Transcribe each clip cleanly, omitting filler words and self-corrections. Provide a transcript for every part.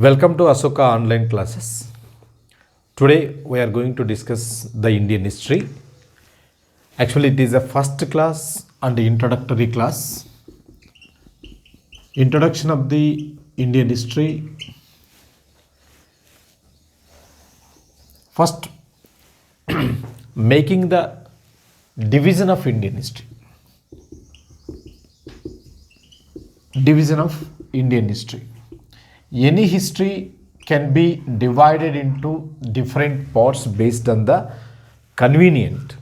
Welcome to Asoka online classes. Today we are going to discuss the Indian history. Actually, it is a first class and introductory class. Introduction of the Indian history. First, making the division of Indian history. Division of Indian history. Any history can be divided into different parts based on the convenient.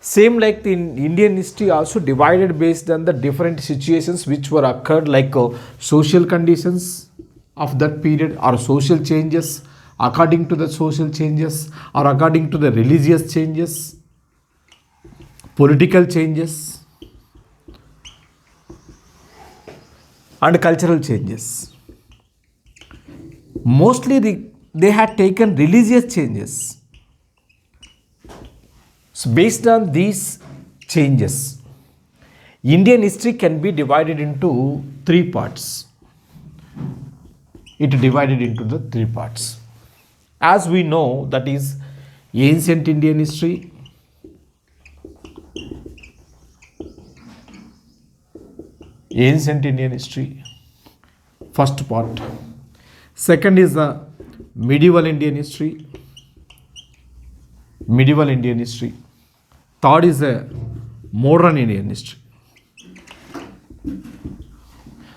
Same like the Indian history also divided based on the different situations which were occurred, like social conditions of that period or social changes according to the social changes or according to the religious changes, political changes and cultural changes. Mostly they had taken religious changes. So based on these changes, Indian history can be divided into three parts. It divided into the three parts. As we know, that is ancient Indian history, first part. Second is the medieval Indian history. Third is the modern Indian history.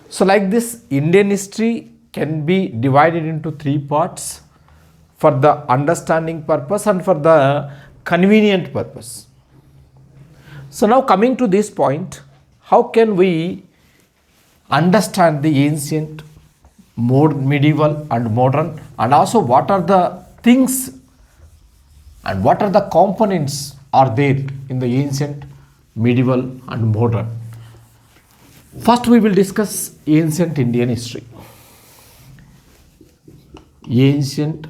So like this, Indian history can be divided into three parts for the understanding purpose and for the convenient purpose. So now coming to this point, how can we understand the ancient, medieval and modern, and also what are the things and what are the components are there in the ancient, medieval and modern. First we will discuss ancient Indian history. Ancient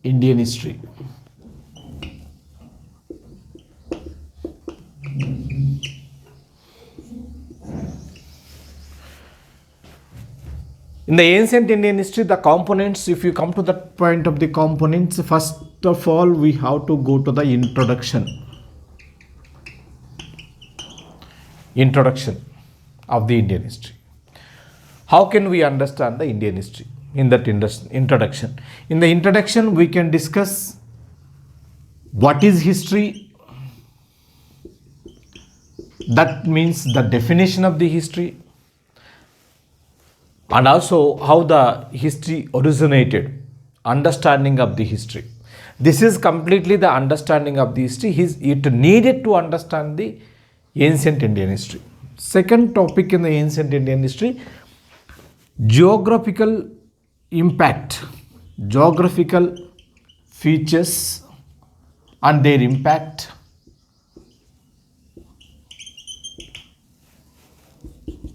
Indian history. In the ancient Indian history, the components, if you come to that point of the components, first of all, we have to go to the introduction. Introduction of the Indian history. How can we understand the Indian history? In that introduction. In the introduction, we can discuss what is history. That means the definition of the history. And also how the history originated, understanding of the history. This is completely the understanding of the history. It needed to understand the ancient Indian history. Second topic in the ancient Indian history, geographical impact, geographical features and their impact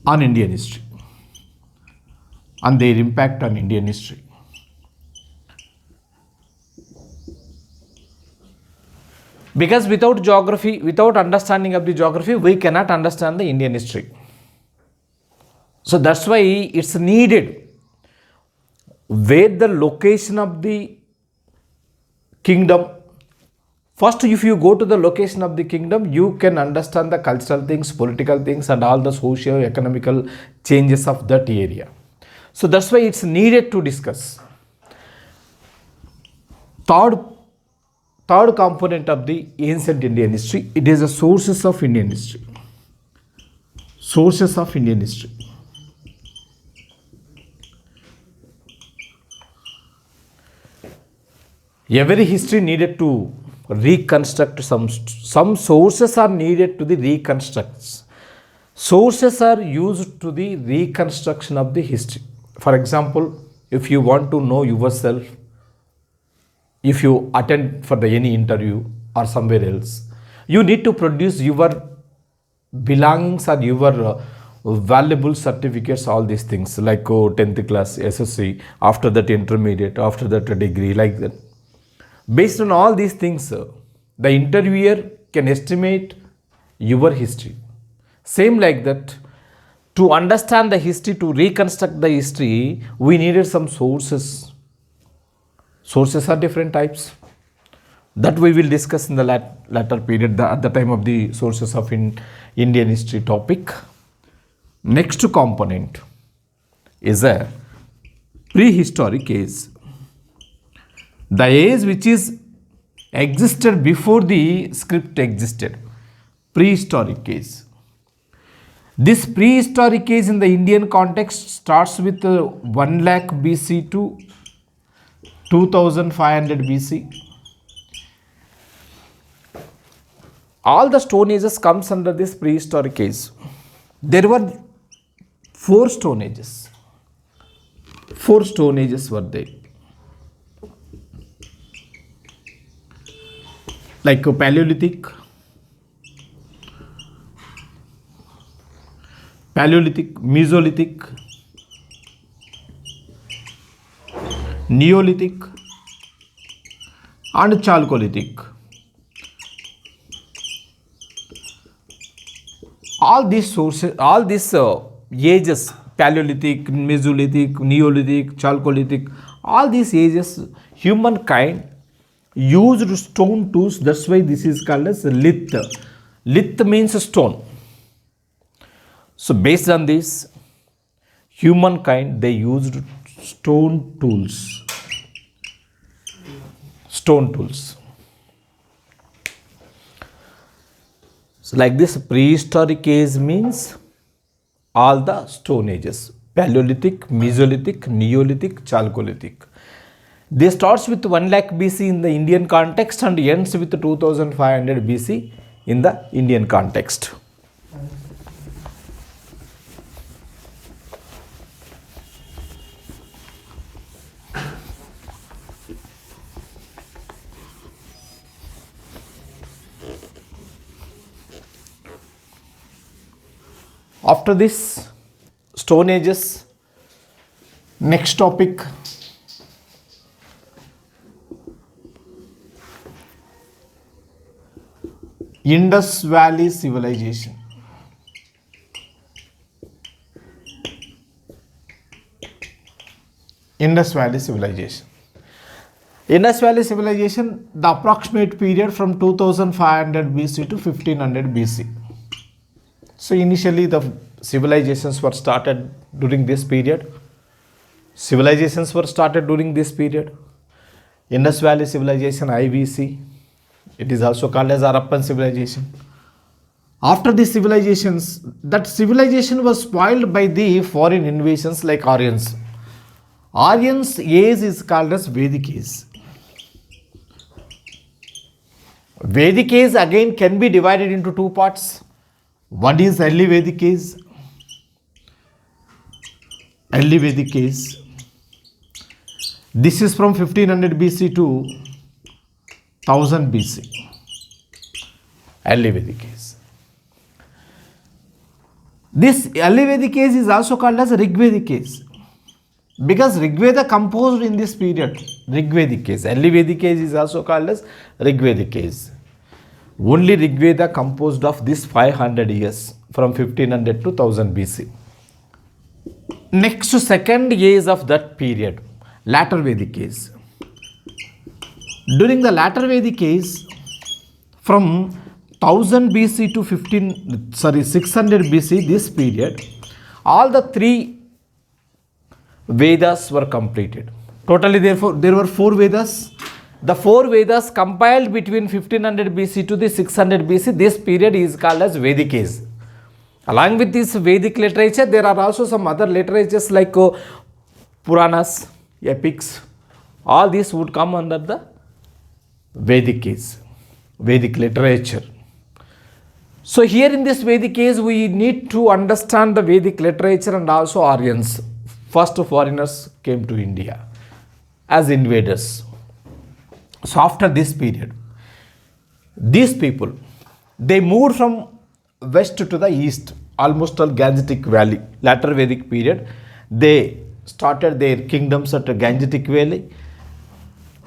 on Indian history. And their impact on Indian history. Because without geography, without understanding of the geography, we cannot understand the Indian history. So that's why it's needed where the location of the kingdom. First, if you go to the location of the kingdom, you can understand the cultural things, political things and all the socio-economical changes of that area. So that's why it's needed to discuss. Third component of the ancient Indian history, it is the sources of Indian history. Sources of Indian history. Every history needed to reconstruct some sources are needed to the reconstructs. Sources are used to the reconstruction of the history. For example, if you want to know yourself, if you attend for any interview or somewhere else, you need to produce your belongings or your valuable certificates, all these things like 10th class, SSC, after that intermediate, after that degree, like that. Based on all these things, the interviewer can estimate your history. Same like that, To understand the history, to reconstruct the history, we needed some sources. Sources are different types. That we will discuss in the latter period, at the time of the sources of Indian history topic. Next component is a prehistoric age. The age which is existed before the script existed. Prehistoric age. This prehistoric age in the Indian context starts with 1 lakh BC to 2500 BC. All the stone ages comes under this prehistoric age. There were 4 stone ages. 4 stone ages were there. Like Paleolithic, Mesolithic, Neolithic and Chalcolithic. All these sources, all these ages, Paleolithic, Mesolithic, Neolithic, Chalcolithic, all these ages, humankind used stone tools. That's why this is called as lith. Lith means stone. So based on this, humankind, they used stone tools. Stone tools. So like this, prehistoric age means all the stone ages. Paleolithic, Mesolithic, Neolithic, Chalcolithic. They starts with 1 lakh BC in the Indian context and ends with 2500 BC in the Indian context. After this, Stone Ages, next topic, Indus Valley Civilization. Indus Valley Civilization. Indus Valley Civilization, the approximate period from 2500 BC to 1500 BC. So initially the civilizations were started during this period. Civilizations were started during this period. Indus Valley Civilization, IVC. It is also called as Harappan civilization. After the civilizations, that civilization was spoiled by the foreign invasions like Aryans. Aryans age is called as Vedic age. Vedic age again can be divided into 2 parts. One is early Vedic age. Early Vedic age. This is from 1500 BC to 1000 BC. Early Vedic age. This early Vedic age is also called as Rigvedic age, because Rigveda composed in this period. Rigvedic age. Early Vedic age is also called as Rigvedic age. Only Rigveda composed of this 500 years from 1500 to 1000 BC. Next, second age of that period, latter Vedic age. During the latter Vedic age, from 1000 BC to 600 BC, this period, all the 3 Vedas were completed. Totally, therefore, there were 4 Vedas. The 4 Vedas compiled between 1500 BC to the 600 BC, this period is called as Vedic age. Along with this Vedic literature, there are also some other literatures like Puranas, epics. All these would come under the Vedic age, Vedic literature. So here in this Vedic age, we need to understand the Vedic literature and also Aryans. First foreigners came to India as invaders. So after this period, these people, they moved from west to the east, almost all Gangetic Valley. Latter Vedic period, they started their kingdoms at Gangetic Valley.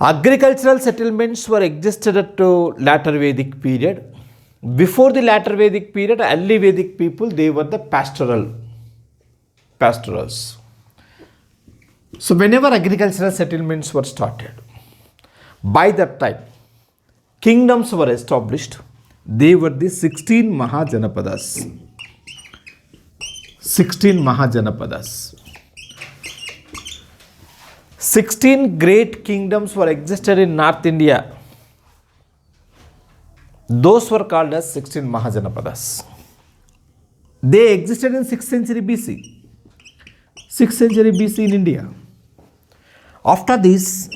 Agricultural settlements were existed at latter Vedic period. Before the latter Vedic period, early Vedic people, they were the pastoral. pastorals. So whenever agricultural settlements were started, by that time, kingdoms were established. They were the 16 Mahajanapadas. 16 Mahajanapadas. 16 great kingdoms were existed in North India. Those were called as 16 Mahajanapadas. They existed in 6th century BC. 6th century BC in India. After this,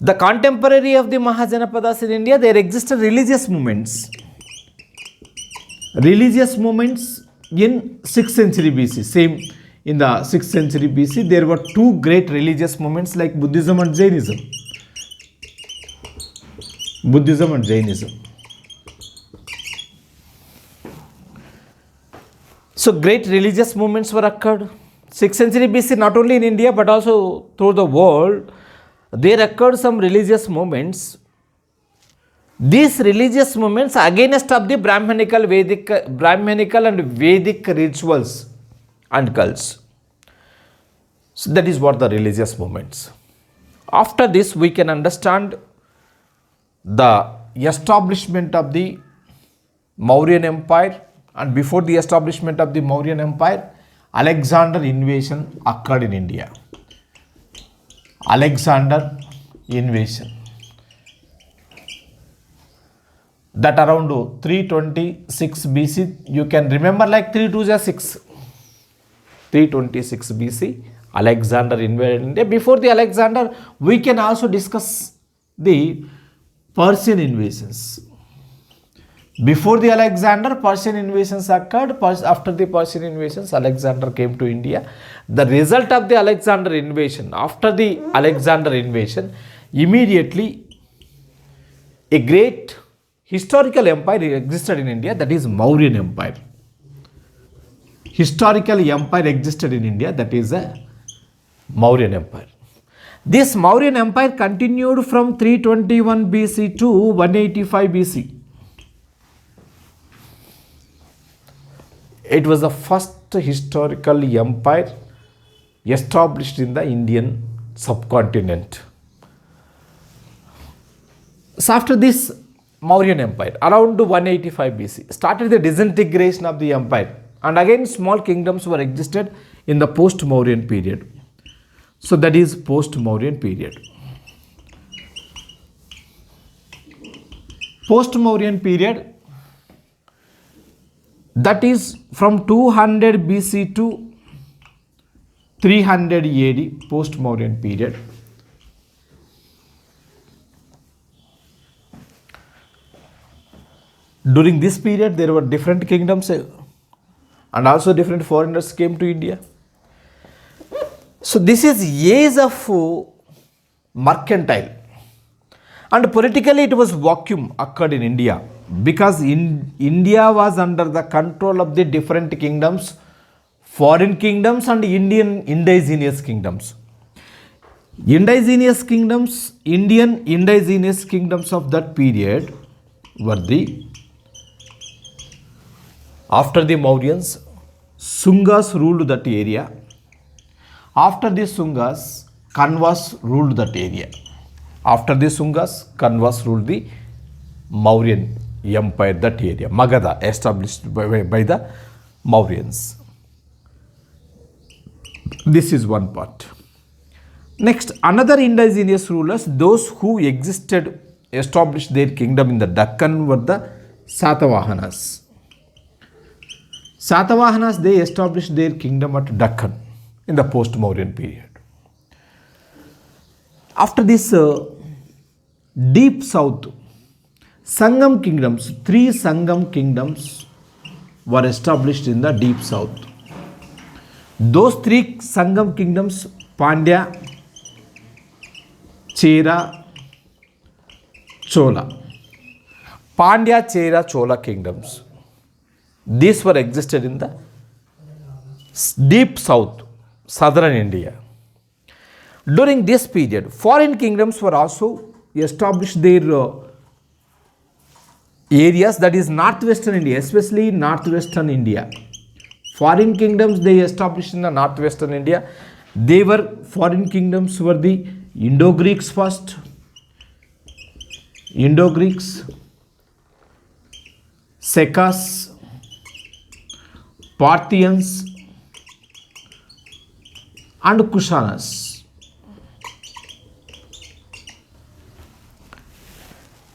the contemporary of the Mahajanapadas in India, there existed religious movements. Religious movements in 6th century BC. Same in the 6th century BC, there were two great religious movements like Buddhism and Jainism. Buddhism and Jainism. So great religious movements were occurred. 6th century BC, not only in India but also through the world, there occurred some religious movements. These religious movements against of the Brahmanical and Vedic rituals and cults. So that is what the religious movements. After this, we can understand the establishment of the Mauryan Empire, and before the establishment of the Mauryan Empire, Alexander invasion occurred in India. Alexander invasion. That around 326 BC, you can remember like 3 2 is 6. 326 BC, Alexander invaded India. Before the Alexander, we can also discuss the Persian invasions. Before the Alexander, Persian invasions occurred. After the Persian invasions, Alexander came to India. The result of the Alexander invasion, after the Alexander invasion, immediately a great historical empire existed in India, that is Mauryan Empire. Historical empire existed in India, that is a Mauryan Empire. This Mauryan Empire continued from 321 BC to 185 BC. It was the first historical empire established in the Indian subcontinent. So after this Mauryan Empire, around 185 BC, started the disintegration of the empire, and again small kingdoms were existed in the post-Mauryan period. So that is post-Mauryan period. Post-Mauryan period, that is from 200 BC to 300 AD, post-Mauryan period. During this period, there were different kingdoms and also different foreigners came to India. So this is age of mercantile, and politically it was vacuum occurred in India, because India was under the control of the different kingdoms, foreign kingdoms and Indian indigenous kingdoms. Indigenous kingdoms, Indian indigenous kingdoms of that period were the, after the Mauryans, Sungas ruled that area. After the Sungas, Kanvas ruled that area. After the Sungas, Kanvas ruled the Mauryan Empire, that area. Magadha, established by the Mauryans. This is one part. Next, another indigenous rulers, those who existed, established their kingdom in the Deccan, were the Satavahanas. Satavahanas, they established their kingdom at Deccan in the post-Mauryan period. After this, deep south, Sangam kingdoms, 3 Sangam kingdoms were established in the deep south. Those 3 Sangam kingdoms, Pandya, Chera, Chola. Pandya, Chera, Chola kingdoms. These were existed in the deep south, southern India. During this period, foreign kingdoms were also established their areas, that is northwestern India, especially northwestern India. Foreign kingdoms they established in the northwestern India. They were foreign kingdoms were the Indo-Greeks first. Indo-Greeks, Secas, Parthians, and Kushanas.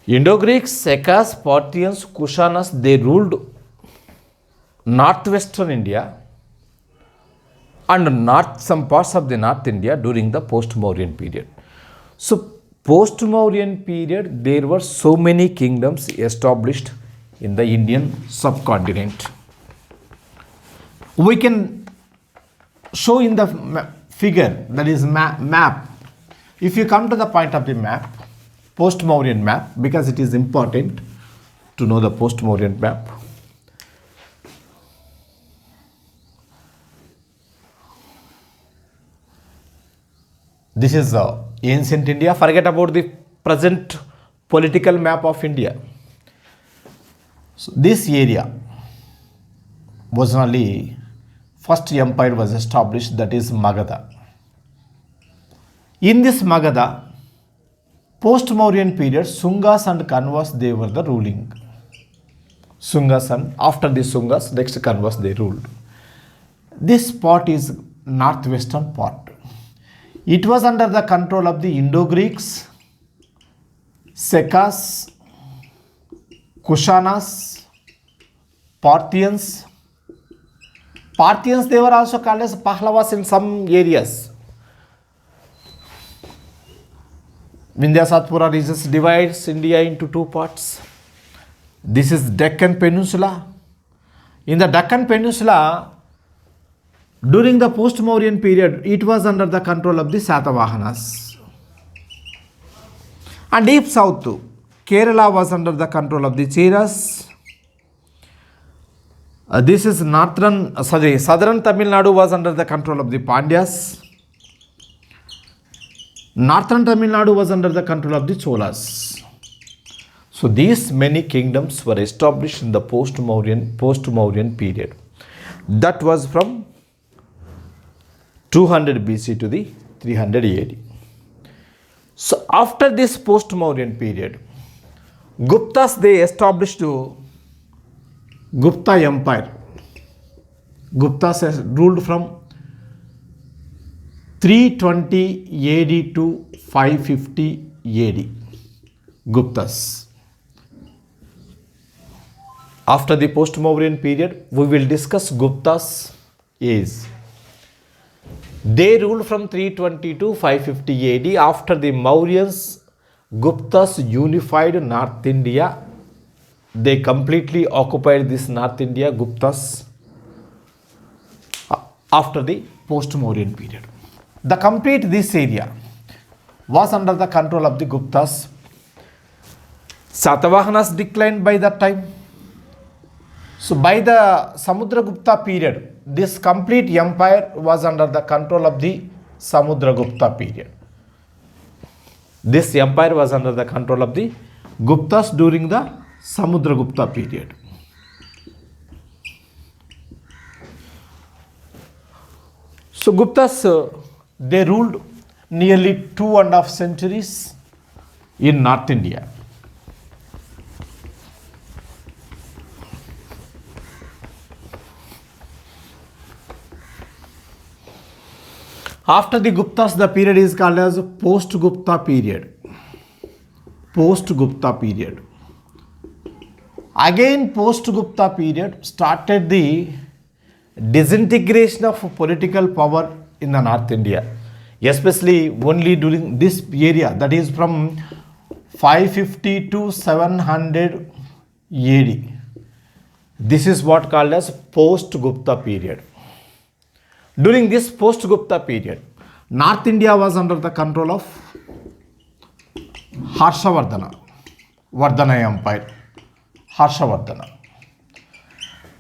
Indo-Greeks, Secas, Parthians, Kushanas, they ruled northwestern India and some parts of the North India during the post-Mauryan period. So post-Mauryan period, there were so many kingdoms established in the Indian subcontinent. We can show in the figure, that is map. If you come to the point of the map, post-Mauryan map, because it is important to know the post-Mauryan map. This is ancient India. Forget about the present political map of India. So this area was only first empire was established, that is Magadha. In this Magadha, post-Mauryan period, Sungas and Kanvas, they were the ruling. Sungas, and after the Sungas, next Kanvas they ruled. This part is northwestern part. It was under the control of the Indo-Greeks, Secas, Kushanas, Parthians. Parthians, they were also called as Pahlavas in some areas. Vindhya Satpura regions divides India into two parts. This is Deccan Peninsula. In the Deccan Peninsula, during the post-Mauryan period, it was under the control of the Satavahanas. And deep south, Kerala was under the control of the Cheras. This is southern Tamil Nadu was under the control of the Pandyas. Northern Tamil Nadu was under the control of the Cholas. So these many kingdoms were established in the post-Mauryan period. That was from 200 BC to the 300 AD. So after this post-Mauryan period, Guptas, they established Gupta Empire. Guptas has ruled from 320 AD to 550 AD. Guptas. After the post-Mauryan period, we will discuss Guptas' age. They ruled from 320 to 550 AD. After the Mauryans, Guptas unified North India. They completely occupied this North India, Guptas, after the post-Mauryan period. The complete this area was under the control of the Guptas. Satavahanas declined by that time. So by the Samudragupta period, this complete empire was under the control of the Samudragupta period. This empire was under the control of the Guptas during the Samudragupta period. So Guptas, they ruled nearly 2.5 centuries in North India. After the Guptas, the period is called as post-Gupta period. Post-Gupta period. Again, post-Gupta period started the disintegration of political power in the North India, especially only during this area, that is from 550 to 700 AD. This is what called as post-Gupta period. During this post-Gupta period, North India was under the control of Harshavardhana, Vardhana Empire. Harshavardhana.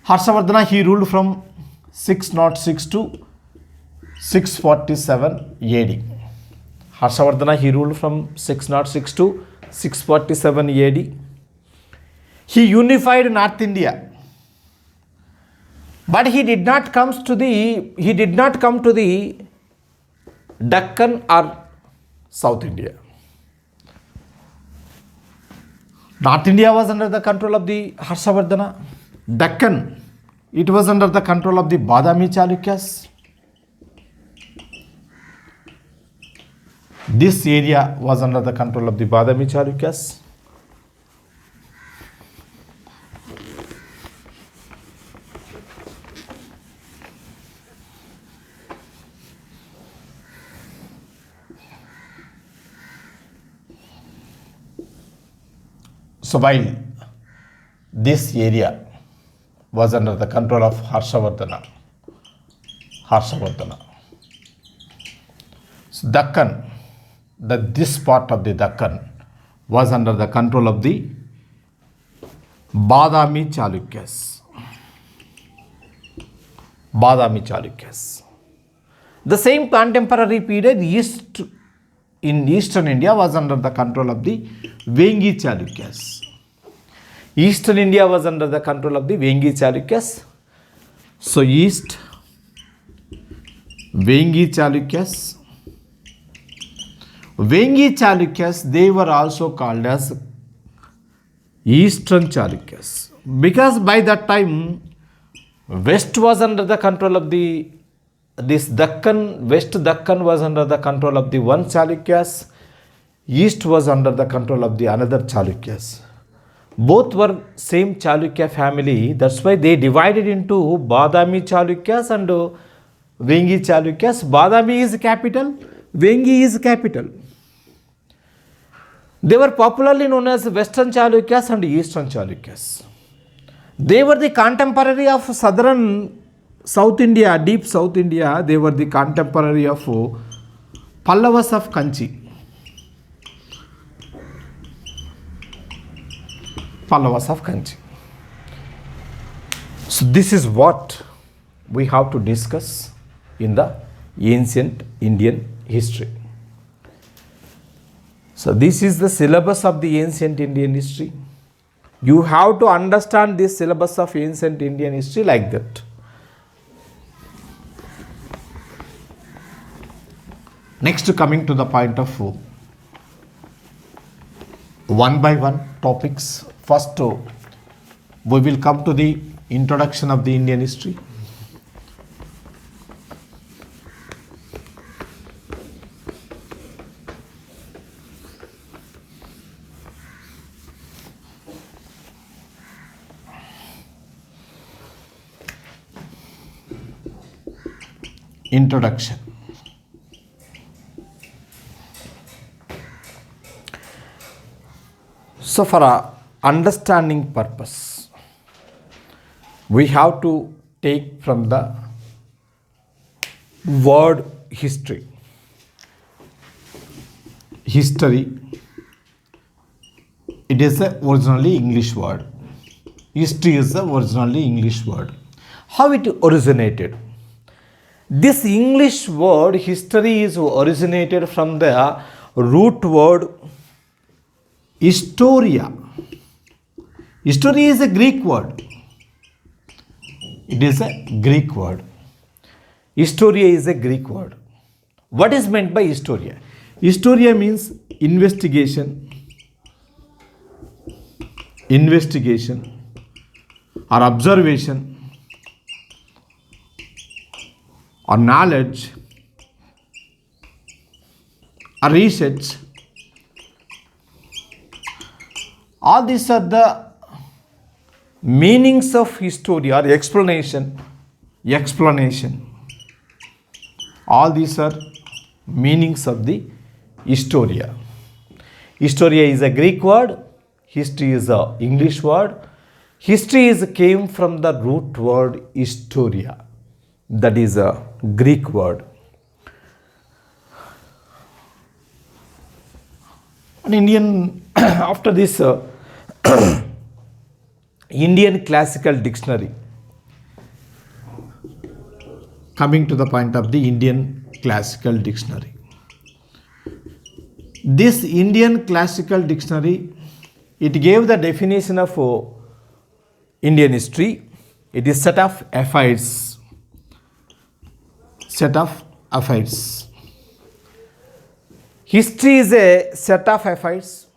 Harshavardhana, he ruled from 606 to 647 AD. Harshavardhana, he ruled from 606 to 647 AD. He unified North India. But he did not come to the Deccan or South India. North India was under the control of the Harshavardhana. Deccan, it was under the control of the Badami Chalukyas. This area was under the control of the Badami Chalukyas. So while this area was under the control of Harshavardhana, so Deccan, this part of the Deccan was under the control of the Badami Chalukyas. The same contemporary period in eastern India was under the control of the Vengi Chalukyas. Eastern India was under the control of the Vengi Chalukyas. So East Vengi Chalukyas. Vengi Chalukyas, they were also called as Eastern Chalukyas, because by that time West was under the control of West Deccan was under the control of the one Chalukyas. East was under the control of the another Chalukyas. Both were same Chalukya family. That's why they divided into Badami Chalukyas and Vengi Chalukyas. Badami is capital, Vengi is capital. They were popularly known as Western Chalukyas and Eastern Chalukyas. They were the contemporary of southern South India, deep South India. They were the contemporary of Pallavas of Kanchi. So this is what we have to discuss in the ancient Indian history. So this is the syllabus of the ancient Indian history. You have to understand this syllabus of ancient Indian history like that. Next, coming to the point of one by one topics. First, we will come to the introduction of the Indian history. Introduction. So for a understanding purpose, we have to take from the word history. History, it is the originally English word. History is the originally English word. How it originated? This English word history is originated from the root word historia. History is a Greek word. It is a Greek word. Historia is a Greek word. What is meant by historia? Historia means investigation or observation or knowledge or research. All these are the meanings of history or explanation. All these are meanings of the historia. Historia is a Greek word. History is a English word. History came from the root word historia. That is a Greek word. An Indian, after this Indian Classical Dictionary. Coming to the point of the Indian Classical Dictionary. This Indian Classical Dictionary, it gave the definition of Indian history. It is set of affairs. Set of affairs. History is a set of affairs,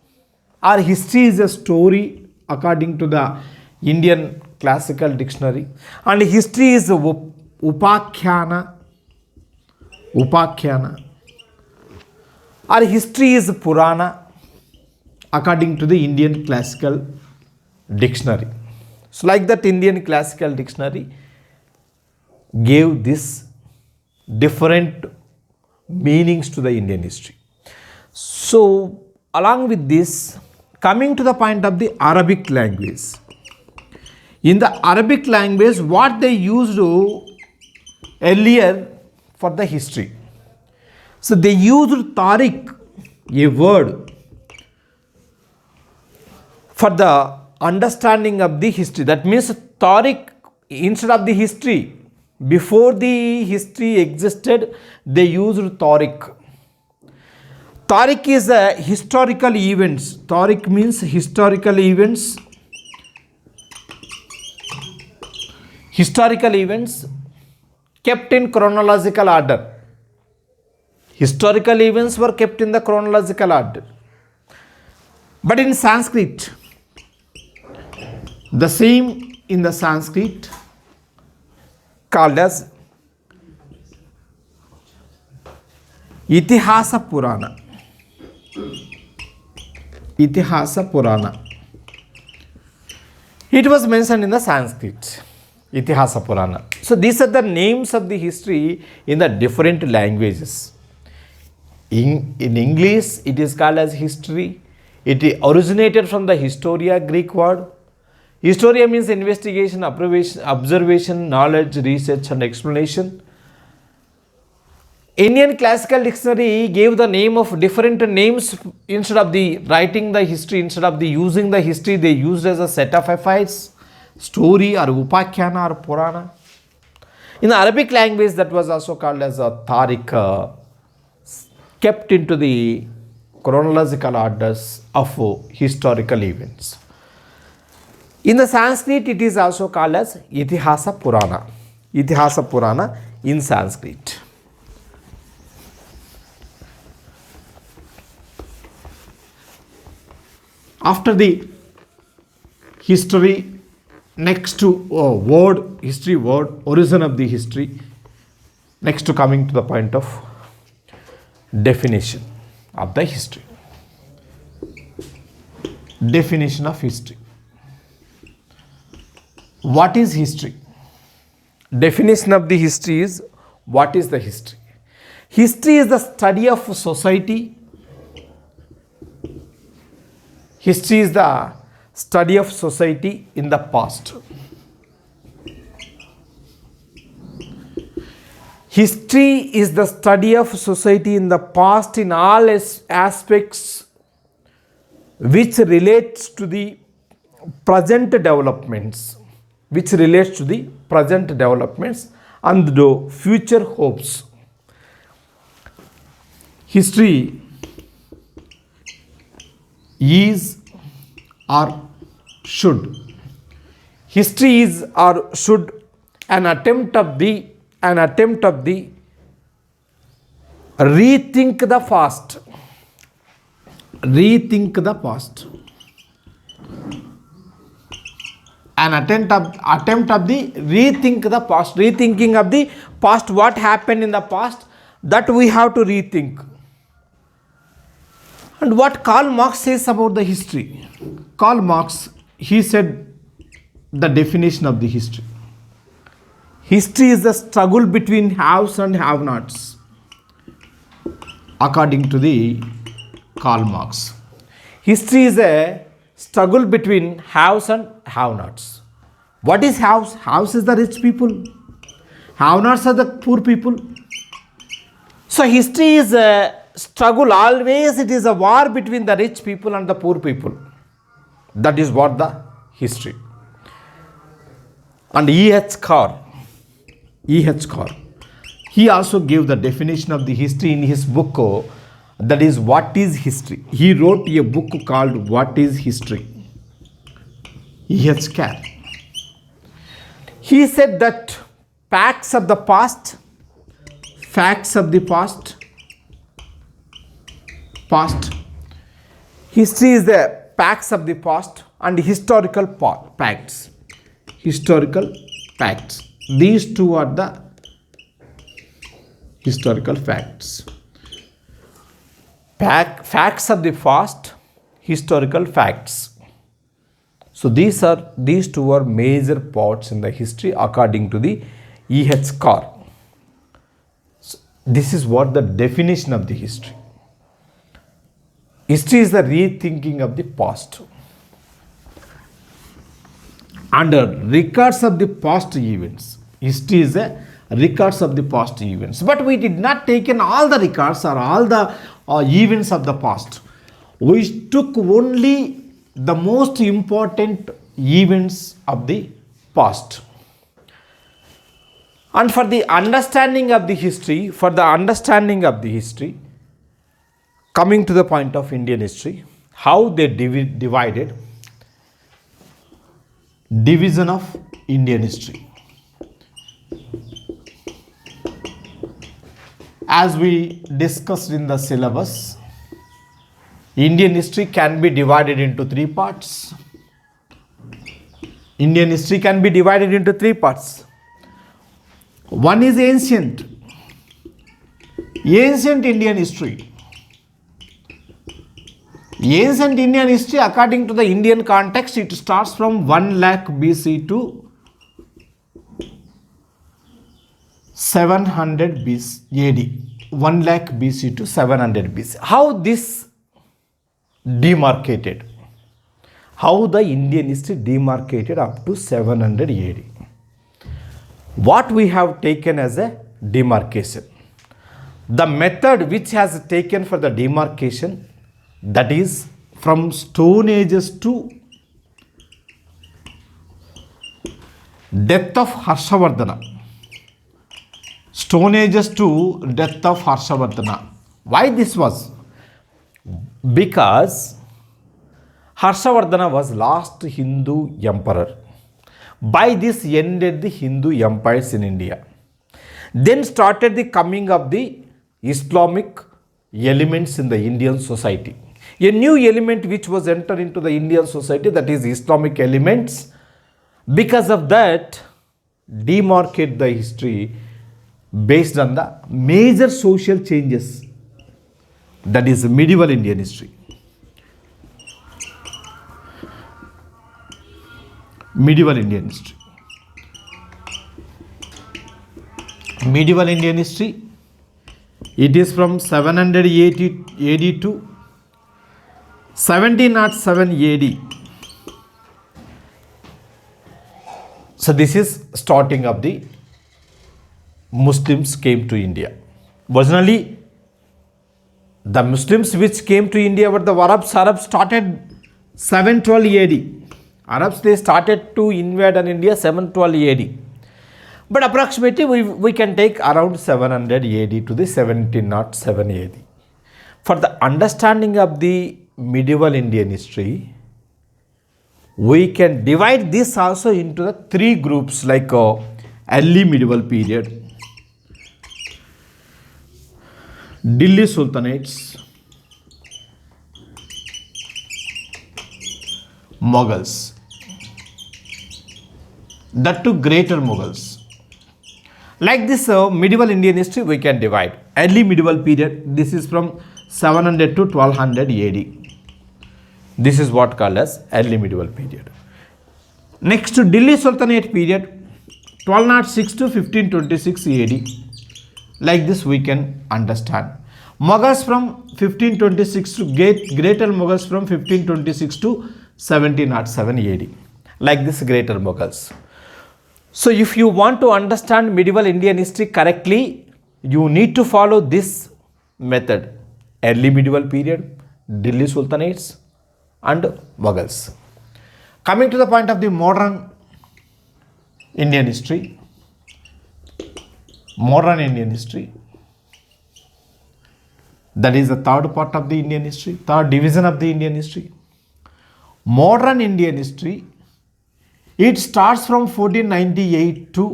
or history is a story according to the Indian classical dictionary, and history is upakhyana, or history is Purana according to the Indian classical dictionary. So like that, Indian classical dictionary gave this different meanings to the Indian history. So along with this, coming to the point of the Arabic language. In the Arabic language, what they used earlier for the history. So they used tariq, a word, for the understanding of the history. That means tariq, instead of the history, before the history existed, they used tariq. Tariq is a historical events. Tariq means historical events. Historical events kept in chronological order. Historical events were kept in the chronological order. But in Sanskrit, the same in the Sanskrit called as Itihasa Purana. Itihasa Purana. It was mentioned in the Sanskrit, Itihasa Purana. So these are the names of the history in the different languages. In English, it is called as history. It originated from the Historia Greek word. Historia means investigation, observation, knowledge, research and explanation. Indian classical dictionary gave the name of different names. Instead of the writing the history, instead of the using the history, they used as a set of affairs, story or upakhyana or Purana. In the Arabic language, that was also called as a tariq, kept into the chronological orders of historical events. In the Sanskrit, it is also called as Itihasa Purana. Itihasa Purana in Sanskrit. After the history, next to word, history word, origin of the history, next to coming to the point of definition of the history. Definition of history. What is history? Definition of the history is, what is the history? History is the study of society. History is the study of society in the past. History is the study of society in the past in all aspects which relates to the present developments, and the future hopes. History is or should. History is or should an attempt of the rethink the past. Rethink the past. An attempt of the rethink the past. Rethinking of the past, what happened in the past, that we have to rethink. And what Karl Marx says about the history. Karl Marx, he said the definition of the history. History is the struggle between haves and have-nots, according to the Karl Marx. History is a struggle between haves and have-nots. What is haves? Haves is the rich people. Have-nots are the poor people. So history is a struggle. Always it is a war between the rich people and the poor people. That is what the history. And E.H. Carr, he also gave the definition of the history in his book, that is, What is History? He wrote a book called What is History? E.H. Carr. He said that facts of the past, history is the facts of the past and historical facts. These two are the historical facts. Facts of the past, historical facts. So these two are major parts in the history according to the E.H. Carr. So this is what the definition of the history. History is the rethinking of the past and records of the past events. History is a records of the past events. But we did not take in all the records or all the events of the past. We took only the most important events of the past. And for the understanding of the history, coming to the point of Indian history, how they divided, division of Indian history. As we discussed in the syllabus, Indian history can be divided into three parts. One is ancient Indian history. Ancient Indian history, according to the Indian context, it starts from 1 lakh BC to 700 BC AD. 1 lakh BC to 700 BC. How this demarcated? How the Indian history demarcated up to 700 AD? What we have taken as a demarcation? The method which has taken for the demarcation, that is from Stone Ages to death of Harshavardhana. Stone Ages to death of Harshavardhana. Why this was? Because Harshavardhana was last Hindu emperor. By this ended the Hindu empires in India. Then started the coming of the Islamic elements in the Indian society. A new element which was entered into the Indian society, that is Islamic elements. Because of that, demarcate the history based on the major social changes. That is medieval Indian history. Medieval Indian history. Medieval Indian history, it is from 780 AD to 1707 AD. So this is starting of the Muslims came to India. Originally, the Muslims which came to India were the Arabs. Arabs started 712 AD. Arabs, they started to invade in India 712 AD. But approximately we can take around 700 AD to the 1707 AD. For the understanding of the medieval Indian history, we can divide this also into the three groups, like early medieval period, Delhi Sultanates, Mughals, that too greater Mughals. Like this medieval Indian history we can divide. Early medieval period, this is from 700 to 1200 AD. This is what called as early medieval period. Next to Delhi Sultanate period, 1206 to 1526 AD. Like this we can understand. Mughals from 1526 to greater Mughals from 1526 to 1707 AD. Like this greater Mughals. So if you want to understand medieval Indian history correctly, you need to follow this method. Early medieval period, Delhi Sultanates and Mughals. Coming to the point of the modern Indian history. Modern Indian history. That is the third part of the Indian history, third division of the Indian history. Modern Indian history, It starts from 1498 to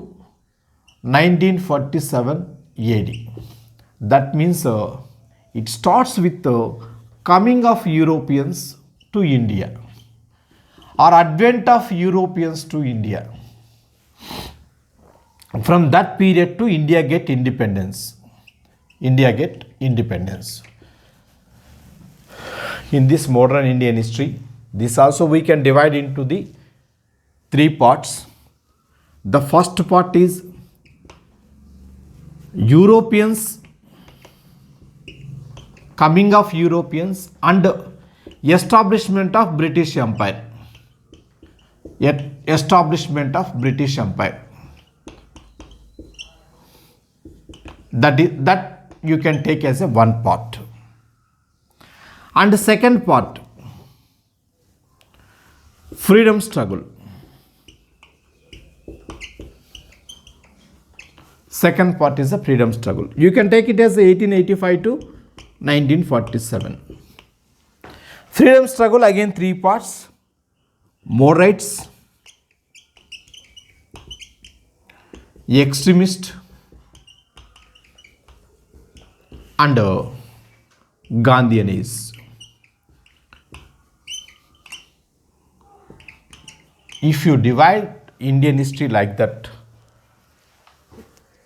1947 AD. That means it starts with the coming of Europeans to India or advent of Europeans to India. From that period to India get independence. India get independence. In this modern Indian history, this also we can divide into the three parts. The first part is Europeans, coming of Europeans and establishment of British Empire. Establishment of British Empire. That you can take as a one part. And the second part, freedom struggle. Second part is the freedom struggle. You can take it as 1885 to 1947. Freedom struggle, again three parts. More rights, extremist, and Gandhianis. If you divide Indian history like that,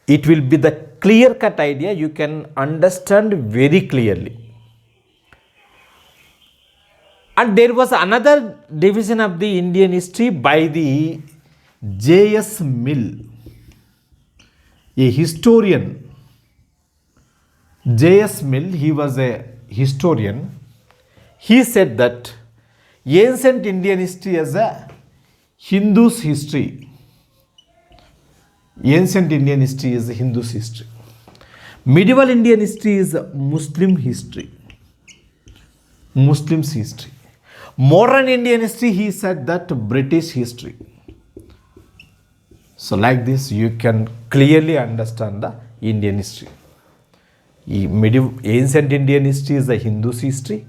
it will be the clear-cut idea, you can understand very clearly. And there was another division of the Indian history by the J.S. Mill, a historian. J.S. Mill, he was a historian. He said that ancient Indian history as a Hindu's history. Ancient Indian history is Hindu's history. Medieval Indian history is Muslim history. Muslims history. Modern Indian history, he said that British history. So like this, you can clearly understand the Indian history. Ancient Indian history is the Hindu's history.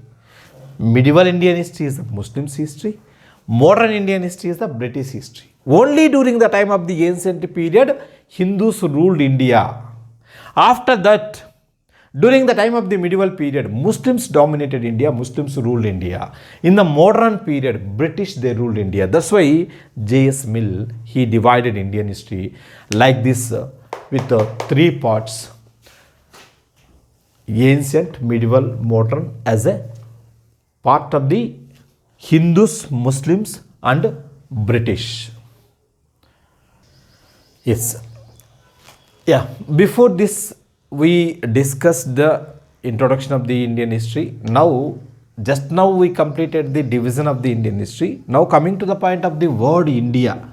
Medieval Indian history is the Muslims history. Modern Indian history is the British history. Only during the time of the ancient period, Hindus ruled India. After that, during the time of the medieval period, Muslims dominated India, Muslims ruled India. In the modern period, British, they ruled India. That's why J.S. Mill, he divided Indian history like this with three parts: ancient, medieval, modern, as a part of the Hindus, Muslims and British. Yes. Yeah. Before this, we discussed the introduction of the Indian history. Just now we completed the division of the Indian history. Now coming to the point of the word India.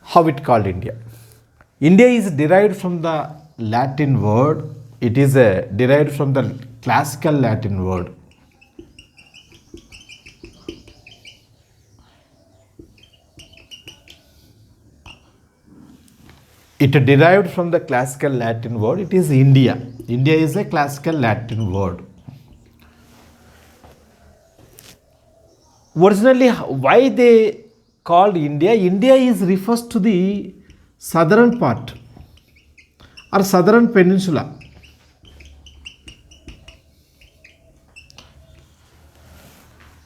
How it called India? India is derived from the Latin word. It is derived from the classical Latin word. It derived from the classical Latin word. It is India. India is a classical Latin word. Originally, why they called India? India is refers to the southern part or southern peninsula.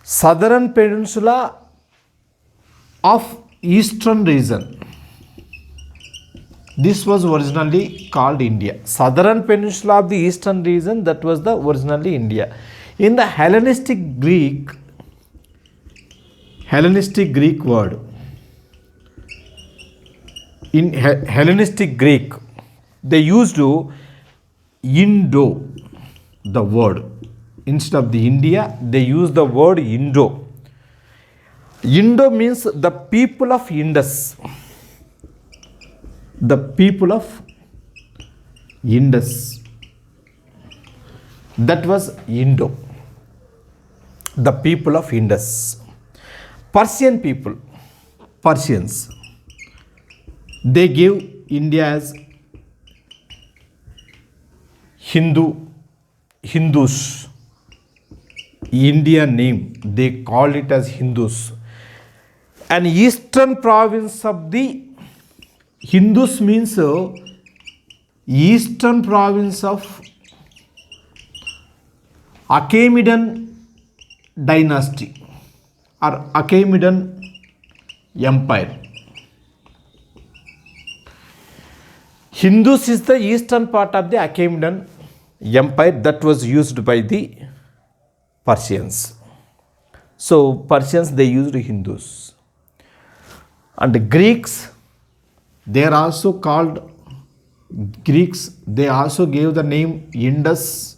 Southern peninsula of eastern region. This was originally called India. Southern peninsula of the eastern region, that was the originally India. In the Hellenistic Greek word, in Hellenistic Greek, they used Indo, the word. Instead of the India, they used the word Indo. Indo means the people of Indus. The people of Indus. That was Indo. The people of Indus. Persian people, Persians, they gave India as Hindus. India name, they called it as Hindus. an eastern province of the Hindus means eastern province of Achaemenid dynasty or Achaemenid empire. Hindus is the eastern part of the Achaemenid empire that was used by the Persians. So Persians, they used Hindus. And the Greeks, they are also called Greeks. They also gave the name Indus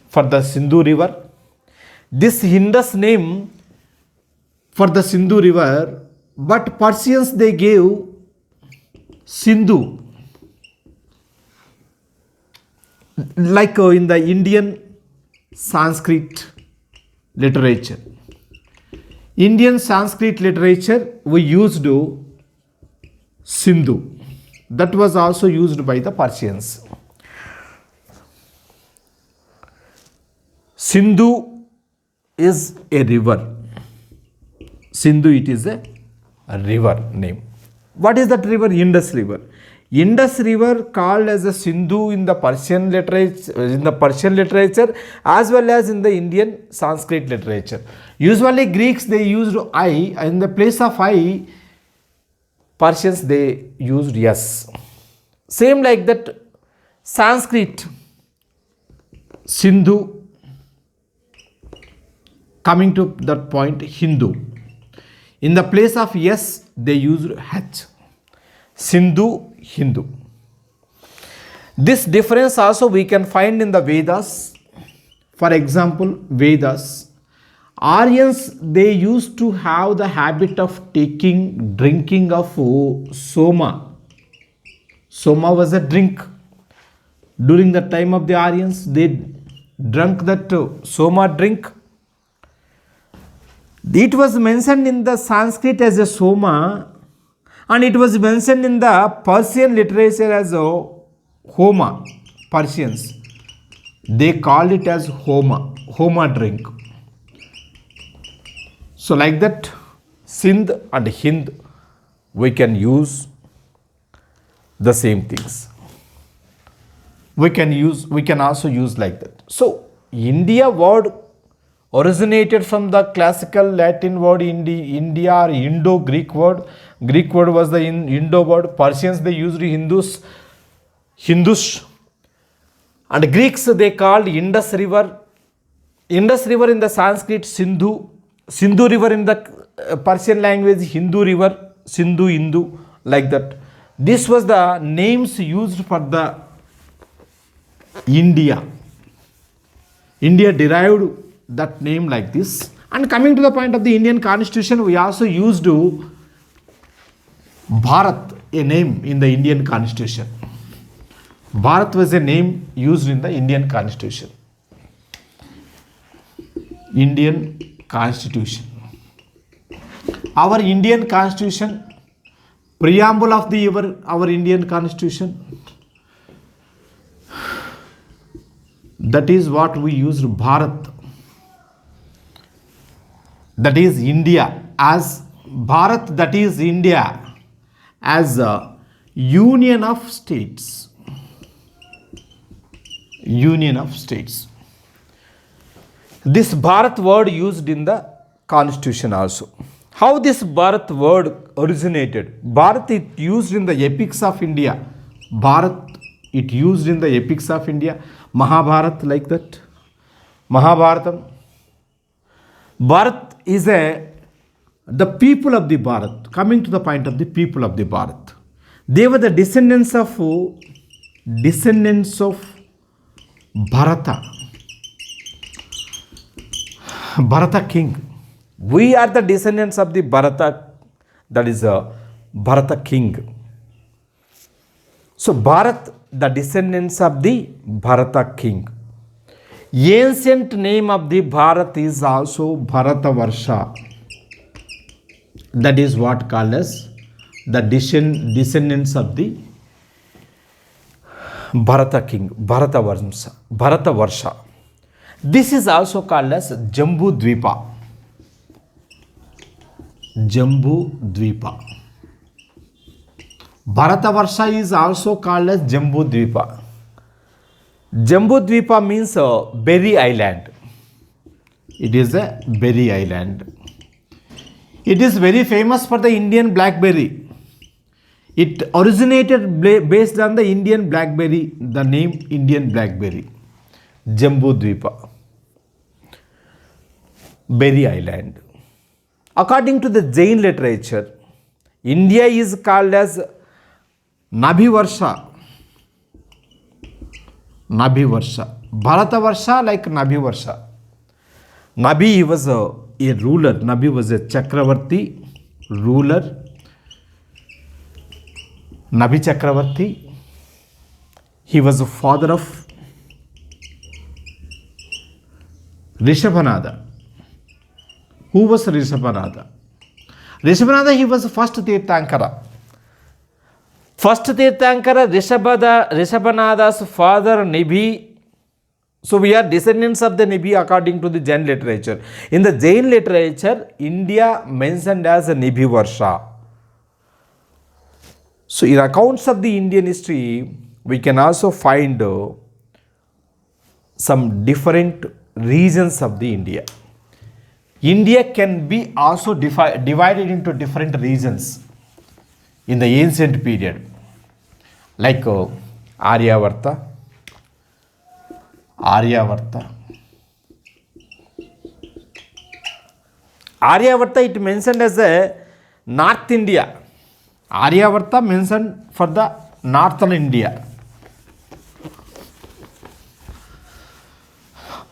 for the Sindhu river. This Indus name for the Sindhu river, but Persians, they gave Sindhu. Like in the Indian Sanskrit literature. Indian Sanskrit literature, we used Sindhu. That was also used by the Persians. Sindhu is a river. Sindhu, it is a river name. What is that river? Indus River. Indus River called as a Sindhu in the Persian literature, as well as in the Indian Sanskrit literature. Usually Greeks, they used I, in the place of I, Persians, they used yes. Same like that, Sanskrit, Sindhu, coming to that point, Hindu. In the place of yes, they used H. Sindhu, Hindu. This difference also we can find in the Vedas. For example, Vedas. Aryans, they used to have the habit of drinking of soma. Soma was a drink. During the time of the Aryans, they drank that soma drink. It was mentioned in the Sanskrit as a soma, and it was mentioned in the Persian literature as a homa. Persians, they called it as homa drink. So like that, Sindh and Hind, we can use the same things. We can also use like that. So India word originated from the classical Latin word India or Indo-Greek word. Greek word was the Indo word. Persians, they used Hindus. And Greeks, they called Indus River. Indus River in the Sanskrit, Sindhu. Sindhu River in the Persian language, Hindu River. Sindhu, Hindu, like that. This was the names used for the India. India derived that name like this. And coming to the point of the Indian Constitution, we also used Bharat, a name in the Indian Constitution. Bharat was a name used in the Indian Constitution. Indian Constitution. Our Indian Constitution, preamble of our Indian Constitution, that is what we used, Bharat. That is India as Bharat, that is India as a union of states. Union of states. This Bharat word used in the Constitution also. How this Bharat word originated? Bharat, it used in the epics of India. Bharat, it used in the epics of India. Mahabharat, like that. Mahabharatam. Bharat is the people of the Bharat. Coming to the point of the people of the Bharat. They were the descendants of Bharata. Bharata king. We are the descendants of the Bharata, that is a Bharata king. So Bharat, the descendants of the Bharata king. Ancient name of the Bharat is also Bharatavarsha. That is what called as the descendants of the Bharata king, Bharatavarsha. This is also called as Jambu Dvipa. Jambu Dvipa. Bharatavarsha is also called as Jambu Dvipa. Jambu Dvipa means berry island. It is a berry island. It is very famous for the Indian blackberry. It originated based on the Indian blackberry, the name Indian blackberry. Jambu Dvipa. Berry island. According to the Jain literature, India is called as Nabhivarsha. Nabhivarsha. Bharatavarsha like Nabhivarsha. Nabhi was a ruler. Nabhi was a Chakravarti ruler. Nabhi Chakravarti. He was the father of Rishabhanada. Who was Rishabhanada? Rishabhanada, he was the first Tirthankara. First Tirthankara, Rishabhanada's father Nibhi. So we are descendants of the Nibhi according to the Jain literature. In the Jain literature, India mentioned as a Nibhi Varsha. So in accounts of the Indian history, we can also find some different regions of the India. India can be also divided into different regions in the ancient period, like Aryavarta. Aryavarta, it mentioned as a North India. Aryavarta mentioned for the northern India.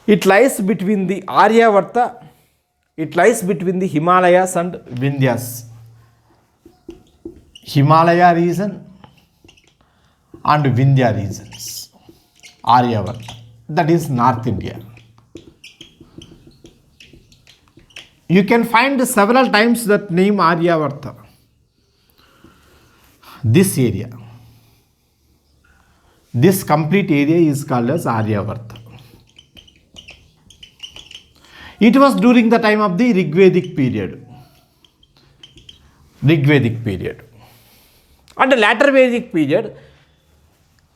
It lies between the Aryavarta, it lies between the Himalayas and Vindhyas. Himalaya region and Vindhya regions. Aryavarta. That is North India. You can find several times that name Aryavarta. This area. This complete area is called as Aryavarta. It was during the time of the Rigvedic period. Rigvedic period. And the later Vedic period,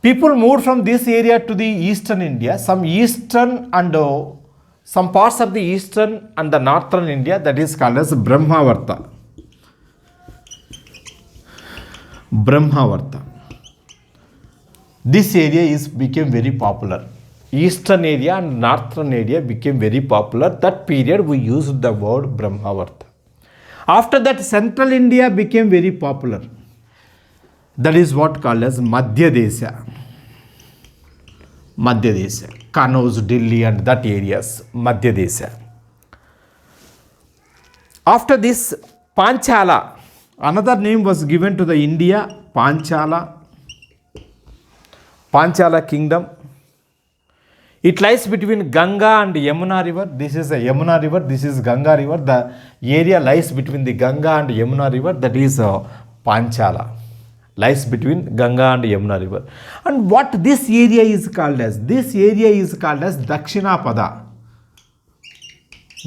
people moved from this area to the eastern India, some eastern and some parts of the eastern and the northern India, that is called as Brahmavarta. Brahmavarta. This area became very popular. Eastern area and northern area became very popular. That period we used the word Brahmavarta. After that, central India became very popular. That is what called as Madhya Desha. Madhya Desha. Kannauj, Delhi and that areas. Madhya Desha. After this, Panchala. Another name was given to the India. Panchala. Panchala kingdom. It lies between Ganga and Yamuna river. This is a Yamuna river. This is Ganga river. The area lies between the Ganga and Yamuna river. That is Panchala. Lies between Ganga and Yamuna river. And what this area is called as? This area is called as Dakshinapada.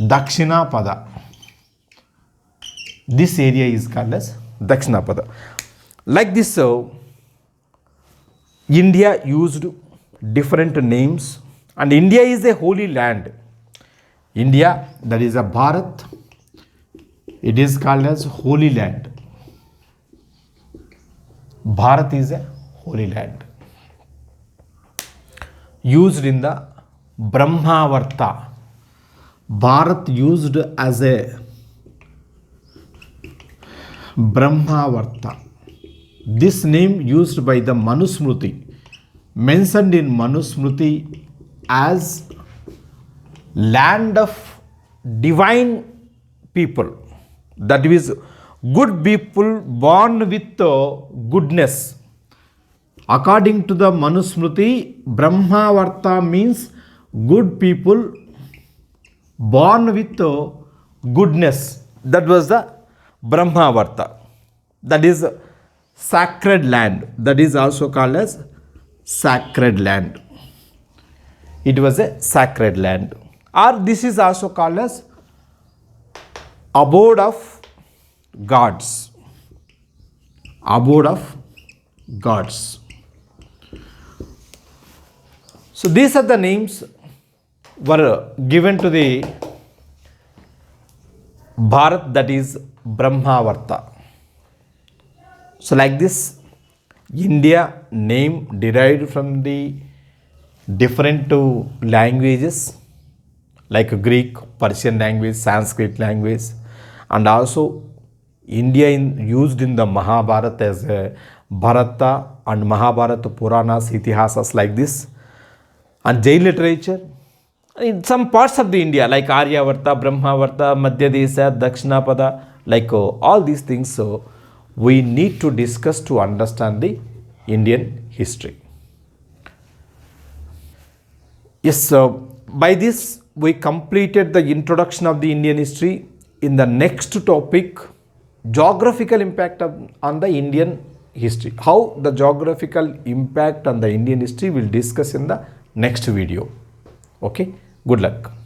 Dakshinapada. This area is called as Dakshinapada. Like this, India used different names. And India is a holy land. India, that is a Bharat. It is called as holy land. Bharat is a holy land. Used in the Brahmavarta. Bharat used as a Brahmavarta. This name used by the Manusmriti, mentioned in Manusmriti as land of divine people. That is, good people born with goodness. According to the Manusmriti, Brahmavarta means good people born with goodness. That was the Brahmavarta. That is sacred land. That is also called as sacred land. It was a sacred land. Or this is also called as abode of gods, abode of gods. So these are the names were given to the Bharat, that is Brahmavarta. So like this, India name derived from the different languages like Greek, Persian language, Sanskrit language, and also India used in the Mahabharata as a Bharata and Mahabharata Puranas, Itihasas like this, and Jain literature. In some parts of the India like Aryavarta, Brahmavarta, Madhya Desha, Dakshinapada, like all these things, so we need to discuss to understand the Indian history. Yes, so by this we completed the introduction of the Indian history. In the next topic, geographical impact on the Indian history. How the geographical impact on the Indian history will discuss in the next video. Okay, good luck.